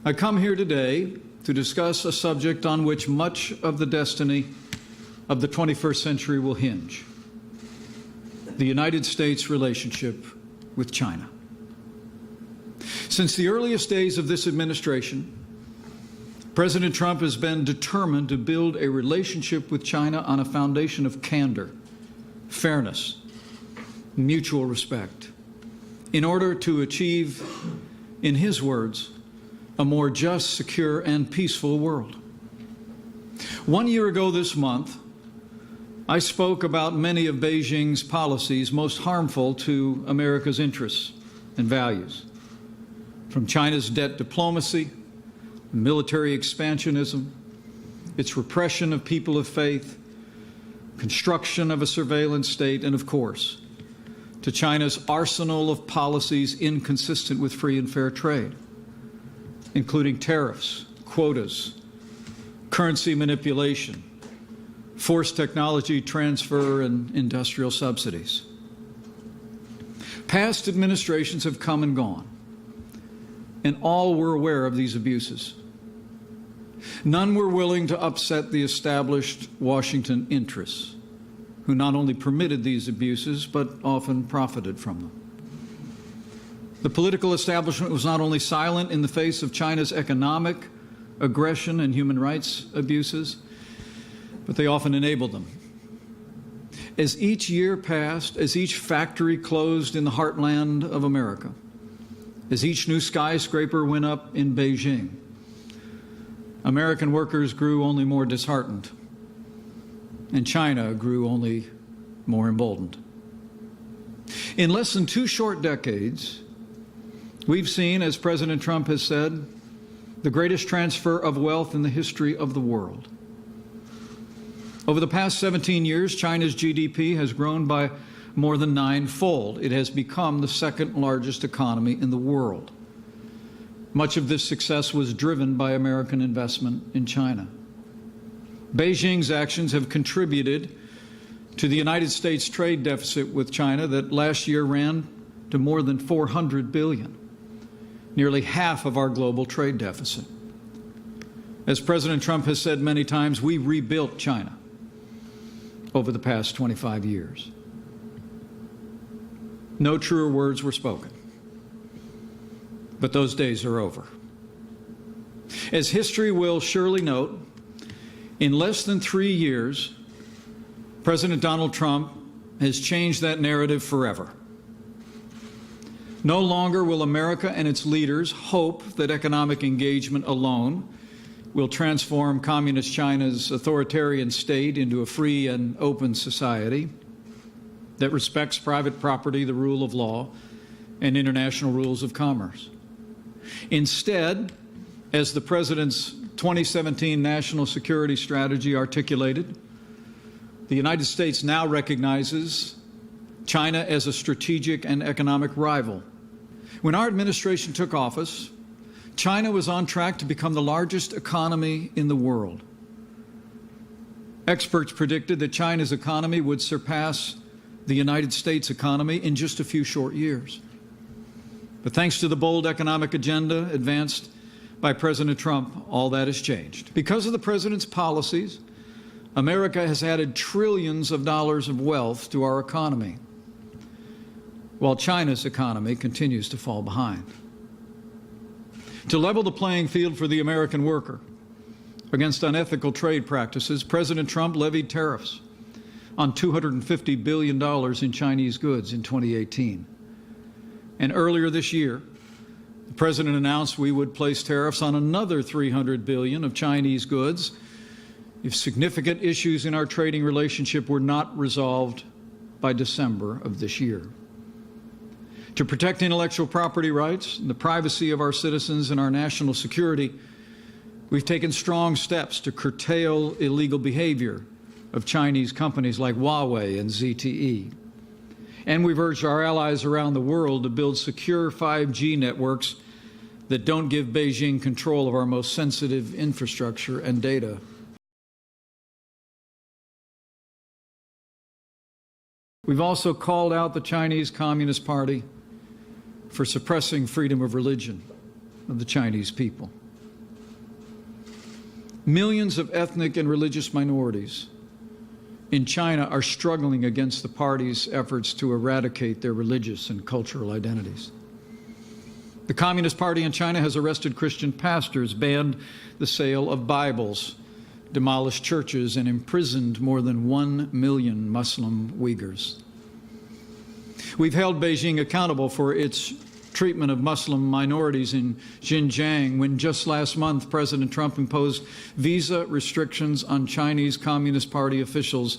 I come here today to discuss a subject on which much of the destiny of the 21st century will hinge: the United States' relationship with China. Since the earliest days of this administration, President Trump has been determined to build a relationship with China on a foundation of candor, fairness, mutual respect, in order to achieve, in his words, a more just, secure, and peaceful world. 1 year ago this month, I spoke about many of Beijing's policies most harmful to America's interests and values, from China's debt diplomacy, military expansionism, its repression of people of faith, construction of a surveillance state, and of course, to China's arsenal of policies inconsistent with free and fair trade, including tariffs, quotas, currency manipulation, forced technology transfer, and industrial subsidies. Past administrations have come and gone, and all were aware of these abuses. None were willing to upset the established Washington interests, who not only permitted these abuses, but often profited from them. The political establishment was not only silent in the face of China's economic aggression and human rights abuses, but they often enabled them. As each year passed, as each factory closed in the heartland of America, as each new skyscraper went up in Beijing, American workers grew only more disheartened, and China grew only more emboldened. In less than 2 short decades, we've seen, as President Trump has said, the greatest transfer of wealth in the history of the world. Over the past 17 years, China's GDP has grown by more than 9-fold. It has become the second largest economy in the world. Much of this success was driven by American investment in China. Beijing's actions have contributed to the United States trade deficit with China that last year ran to more than $400 billion, nearly half of our global trade deficit. As President Trump has said many times, we rebuilt China over the past 25 years. No truer words were spoken, but those days are over. As history will surely note, in less than 3 years, President Donald Trump has changed that narrative forever. No longer will America and its leaders hope that economic engagement alone will transform Communist China's authoritarian state into a free and open society that respects private property, the rule of law, and international rules of commerce. Instead, as the President's 2017 National Security Strategy articulated, the United States now recognizes China as a strategic and economic rival. When our administration took office, China was on track to become the largest economy in the world. Experts predicted that China's economy would surpass the United States economy in just a few short years. But thanks to the bold economic agenda advanced by President Trump, all that has changed. Because of the President's policies, America has added trillions of dollars of wealth to our economy, while China's economy continues to fall behind. To level the playing field for the American worker against unethical trade practices, President Trump levied tariffs on $250 billion in Chinese goods in 2018. And earlier this year, the President announced we would place tariffs on another $300 billion of Chinese goods if significant issues in our trading relationship were not resolved by December of this year. To protect intellectual property rights and the privacy of our citizens and our national security, we've taken strong steps to curtail illegal behavior of Chinese companies like Huawei and ZTE. And we've urged our allies around the world to build secure 5G networks that don't give Beijing control of our most sensitive infrastructure and data. We've also called out the Chinese Communist Party for suppressing freedom of religion of the Chinese people. Millions of ethnic and religious minorities in China are struggling against the party's efforts to eradicate their religious and cultural identities. The Communist Party in China has arrested Christian pastors, banned the sale of Bibles, demolished churches, and imprisoned more than 1 million Muslim Uyghurs. We've held Beijing accountable for its treatment of Muslim minorities in Xinjiang when just last month President Trump imposed visa restrictions on Chinese Communist Party officials,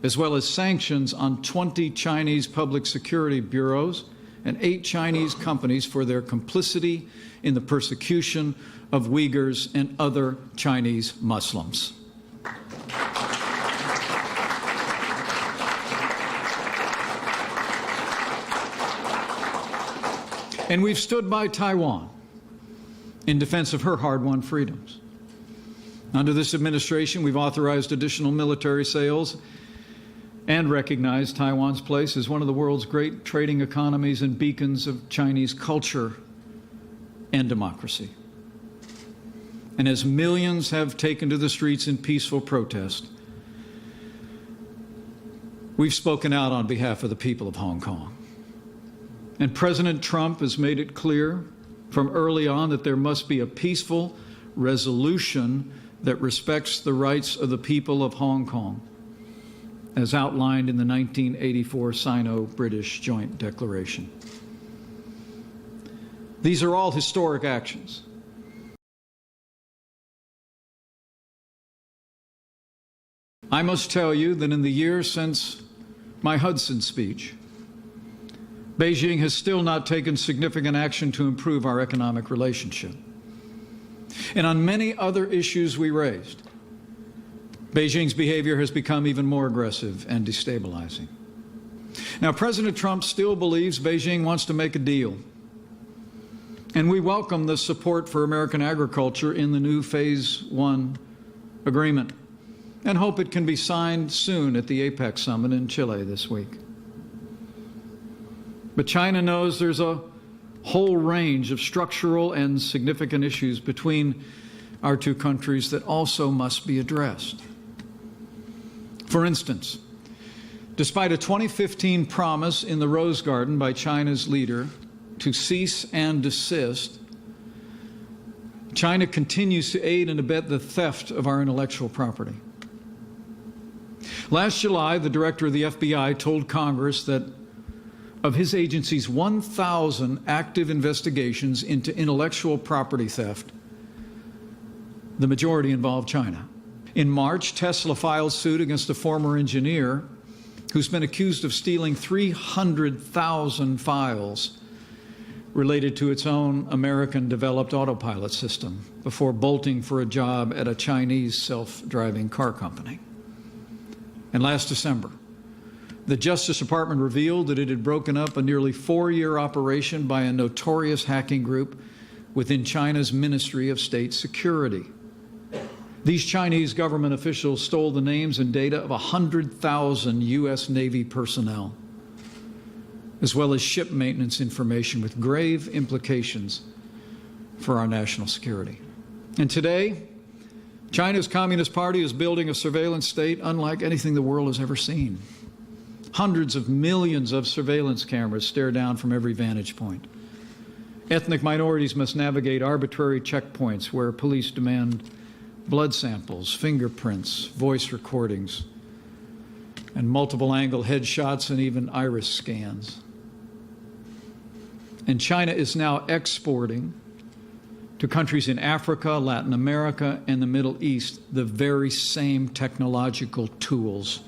as well as sanctions on 20 Chinese public security bureaus and 8 Chinese companies for their complicity in the persecution of Uyghurs and other Chinese Muslims. And we've stood by Taiwan in defense of her hard-won freedoms. Under this administration, we've authorized additional military sales and recognized Taiwan's place as one of the world's great trading economies and beacons of Chinese culture and democracy. And as millions have taken to the streets in peaceful protest, we've spoken out on behalf of the people of Hong Kong. And President Trump has made it clear from early on that there must be a peaceful resolution that respects the rights of the people of Hong Kong, as outlined in the 1984 Sino-British Joint Declaration. These are all historic actions. I must tell you that in the years since my Hudson speech, Beijing has still not taken significant action to improve our economic relationship. And on many other issues we raised, Beijing's behavior has become even more aggressive and destabilizing. Now, President Trump still believes Beijing wants to make a deal. And we welcome the support for American agriculture in the new Phase 1 agreement and hope it can be signed soon at the APEC summit in Chile this week. But China knows there's a whole range of structural and significant issues between our two countries that also must be addressed. For instance, despite a 2015 promise in the Rose Garden by China's leader to cease and desist, China continues to aid and abet the theft of our intellectual property. Last July, the director of the FBI told Congress that of his agency's 1,000 active investigations into intellectual property theft, the majority involved China. In March, Tesla filed suit against a former engineer who's been accused of stealing 300,000 files related to its own American-developed autopilot system before bolting for a job at a Chinese self-driving car company. And last December, the Justice Department revealed that it had broken up a nearly 4-year operation by a notorious hacking group within China's Ministry of State Security. These Chinese government officials stole the names and data of 100,000 U.S. Navy personnel, as well as ship maintenance information with grave implications for our national security. And today, China's Communist Party is building a surveillance state unlike anything the world has ever seen. Hundreds of millions of surveillance cameras stare down from every vantage point. Ethnic minorities must navigate arbitrary checkpoints where police demand blood samples, fingerprints, voice recordings, and multiple-angle headshots and even iris scans. And China is now exporting to countries in Africa, Latin America, and the Middle East the very same technological tools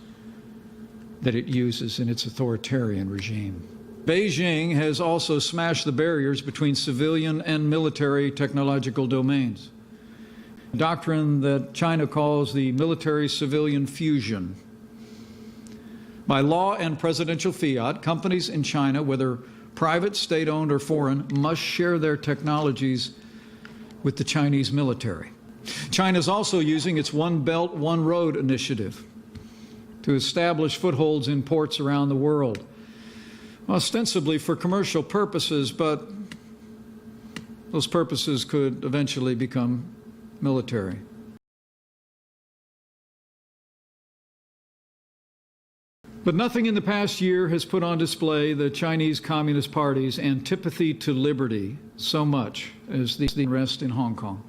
that it uses in its authoritarian regime. Beijing has also smashed the barriers between civilian and military technological domains. A doctrine that China calls the military-civilian fusion. By law and presidential fiat, companies in China, whether private, state-owned, or foreign, must share their technologies with the Chinese military. China is also using its One Belt, One Road initiative to establish footholds in ports around the world, ostensibly for commercial purposes, but those purposes could eventually become military. But nothing in the past year has put on display the Chinese Communist Party's antipathy to liberty so much as the unrest in Hong Kong.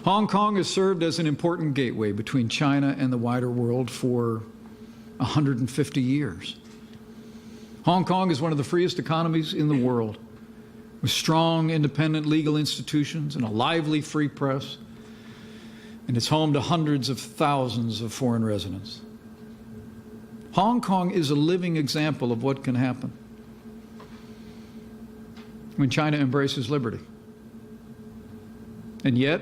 Hong Kong has served as an important gateway between China and the wider world for 150 years. Hong Kong is one of the freest economies in the world, with strong, independent legal institutions and a lively free press, and it's home to hundreds of thousands of foreign residents. Hong Kong is a living example of what can happen when China embraces liberty. And yet,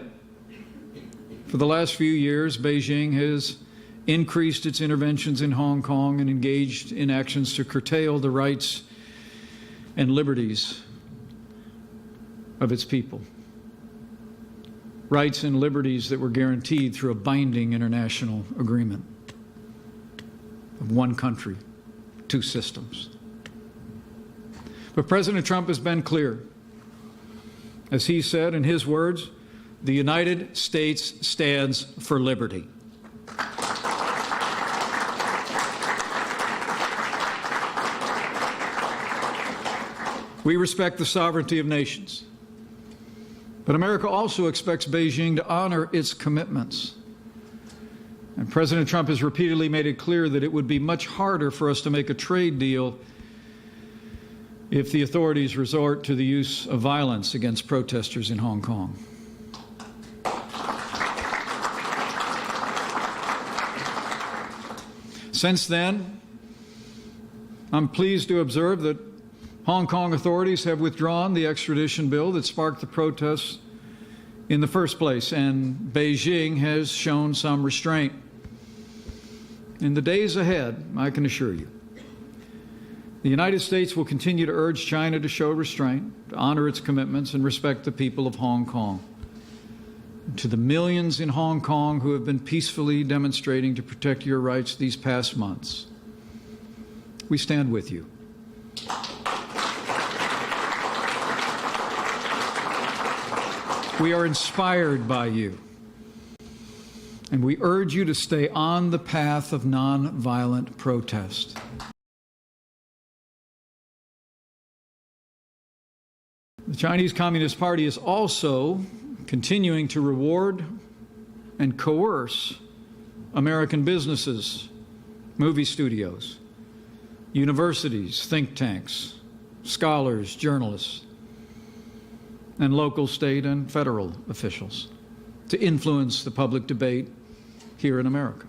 for the last few years, Beijing has increased its interventions in Hong Kong and engaged in actions to curtail the rights and liberties of its people. Rights and liberties that were guaranteed through a binding international agreement of one country, two systems. But President Trump has been clear. As he said in his words, the United States stands for liberty. We respect the sovereignty of nations. But America also expects Beijing to honor its commitments. And President Trump has repeatedly made it clear that it would be much harder for us to make a trade deal if the authorities resort to the use of violence against protesters in Hong Kong. Since then, I'm pleased to observe that Hong Kong authorities have withdrawn the extradition bill that sparked the protests in the first place, and Beijing has shown some restraint. In the days ahead, I can assure you, the United States will continue to urge China to show restraint, to honor its commitments, and respect the people of Hong Kong. To the millions in Hong Kong who have been peacefully demonstrating to protect your rights these past months, we stand with you. We are inspired by you, and we urge you to stay on the path of nonviolent protest. The Chinese Communist Party is also continuing to reward and coerce American businesses, movie studios, universities, think tanks, scholars, journalists, and local, state, and federal officials to influence the public debate here in America.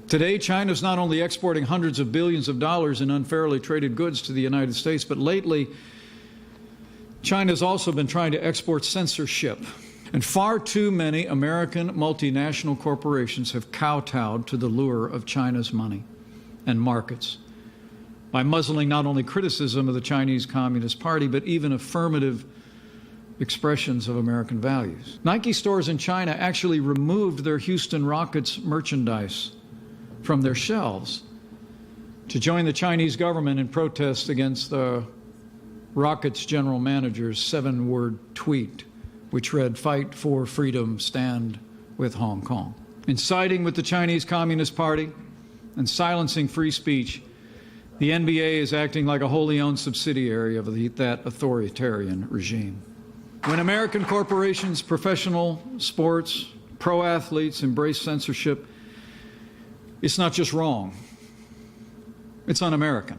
Today, China is not only exporting hundreds of billions of dollars in unfairly traded goods to the United States, but lately, China has also been trying to export censorship. And far too many American multinational corporations have kowtowed to the lure of China's money and markets by muzzling not only criticism of the Chinese Communist Party, but even affirmative expressions of American values. Nike stores in China actually removed their Houston Rockets merchandise from their shelves to join the Chinese government in protest against the Rockets general manager's 7-word tweet, which read, "Fight for freedom, stand with Hong Kong." In siding with the Chinese Communist Party and silencing free speech, the NBA is acting like a wholly owned subsidiary of that authoritarian regime. When American corporations, professional sports, pro athletes embrace censorship, it's not just wrong, it's un-American.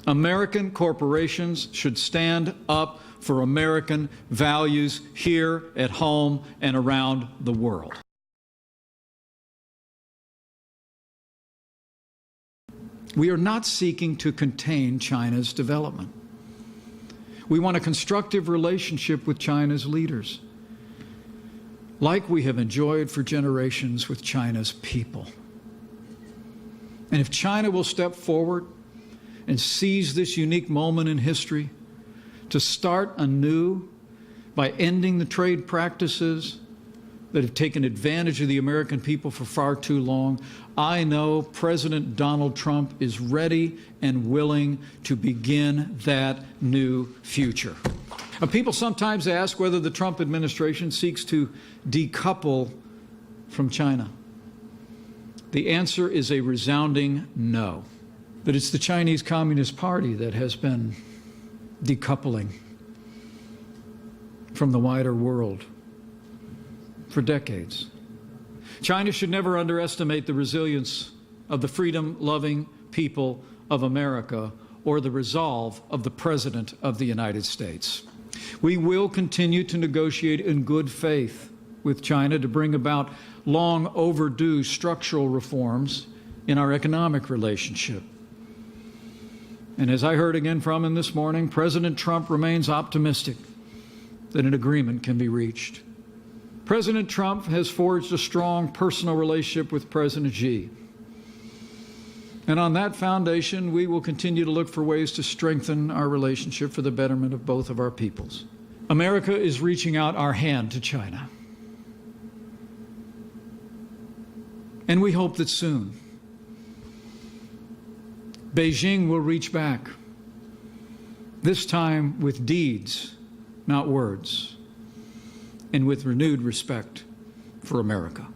American corporations should stand up for American values here at home and around the world. We are not seeking to contain China's development. We want a constructive relationship with China's leaders, like we have enjoyed for generations with China's people. And if China will step forward and seize this unique moment in history to start anew by ending the trade practices that have taken advantage of the American people for far too long, I know President Donald Trump is ready and willing to begin that new future. People sometimes ask whether the Trump administration seeks to decouple from China. The answer is a resounding no. That it's the Chinese Communist Party that has been decoupling from the wider world for decades. China should never underestimate the resilience of the freedom-loving people of America or the resolve of the President of the United States. We will continue to negotiate in good faith with China to bring about long overdue structural reforms in our economic relationship. And as I heard again from him this morning, President Trump remains optimistic that an agreement can be reached. President Trump has forged a strong personal relationship with President Xi. And on that foundation, we will continue to look for ways to strengthen our relationship for the betterment of both of our peoples. America is reaching out our hand to China. And we hope that soon, Beijing will reach back, this time with deeds, not words, and with renewed respect for America.